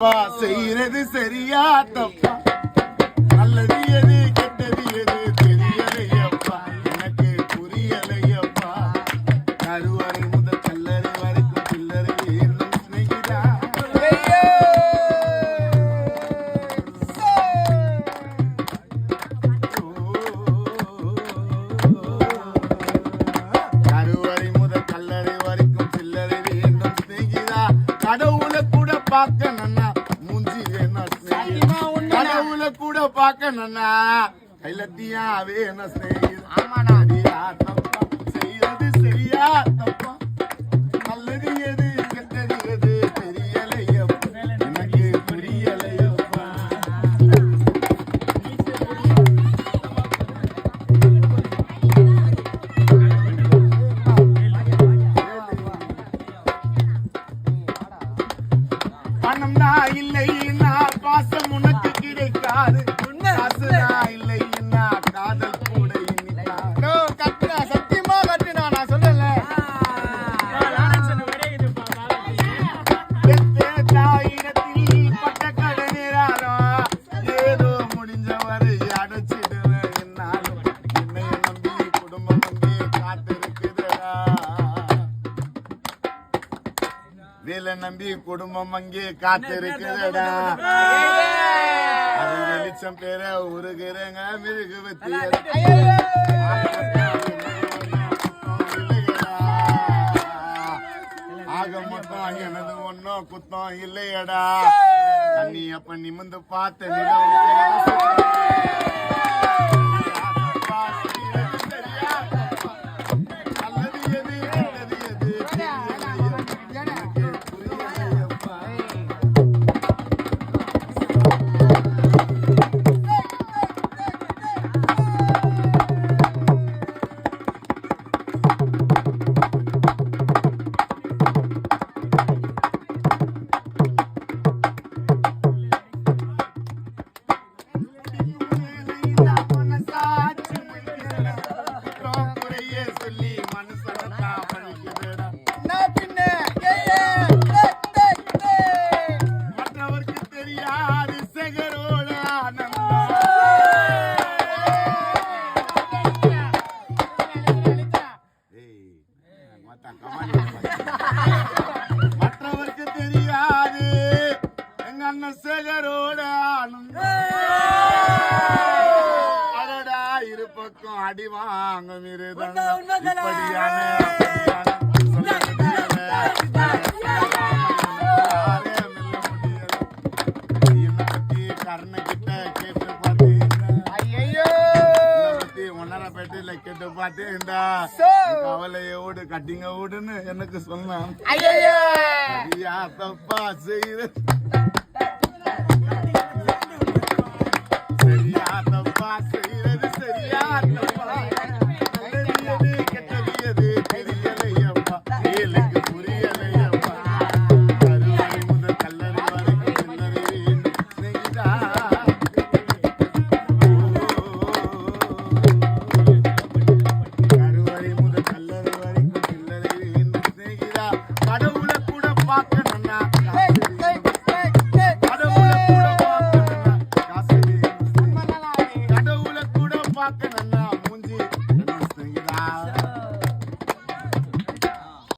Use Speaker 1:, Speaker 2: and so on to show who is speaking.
Speaker 1: செய்யறது சரியா தப்பா, நல்லது எது கெட்டது எது தெரியலையப்பா, எனக்கு புரியலையப்பா. கருவறை முதல் கல்லறை வரைக்கும் சில்லறை ஏறும் சிநேகிதா. கருவறை முதல் கல்லறை வரைக்கும் சில்லறை வேண்டும் சிநேகிதா. கடவுளை கூட பார்க்கணும்னா மூஞ்சி வேணும் ஸ்நேகிதா. கடவுளை கூட பார்க்கணும்னா கைலத்தியா வேணும் ஸ்நேகிதா. சரியா தப்பா, செய்யறது சரியா தப்பா, நல்லது எது கெட்டது எது தெரியலையப்பா, எனக்கு புரியலையப்பா. பணம்னா இல்லைன்னா பாசம் உனக்கு கிடைக்காது, காசுனா இல்லைன்னா காதல் கூட இனிக்காது. கட்டுனா சத்தியமா கட்டுனா நான் சொல்லல. தாயிடத்தில் பட்ட கடனேராரம் ஏதோ முடிஞ்சவரை அடைச்சிடுவேன். என்னாலும் என்னைய நம்பி குடும்பம் நம்பி காத்திருக்குதா. வேலை நம்பி குடும்பம் அங்கே காத்திருக்குதடா. அது வெளிச்சம் பேர உருகிறங்க மிருகுவத்தி ஆக மொத்தம் எனது ஒன்னும் குத்தம் இல்லையடா. தண்ணி அப்ப நிமிந்து பார்த்த சொல்லி மனுஷனத்தா பழிக்குதுடா. மற்றவருக்கு தெரியாது சேகரோட ஆனந்தம். மற்றவருக்கு தெரியாது எங்க அண்ணன் சேகரோட ஆனந்தம். அடடா இரு பக்கம் அடி வாங்க மிருதங்க இப்படியான கர்ண கிட்ட கேட்டு ஒன்னரைப்பேட்டையில கேட்டு பார்த்தேன்டா. கவலையோடு கட்டிங்க ஓடுன்னு எனக்கு சொன்னான். சரியா தப்பா செய்யறது சரியா தப்பா, செய்யறது சரியா தப்பா, நல்லது எது கெட்டது எது தெரியலையப்பா, ஏழுக்கு புரியலையப்பா. கருவறை முதல் கல்லறை வரைக்கும் சில்லறை வேண்டும் ஸ்நேகிதா. கருவறை முதல் கல்லறை வரைக்கும் சில்லறை வேண்டும் ஸ்நேகிதா. கடவுளை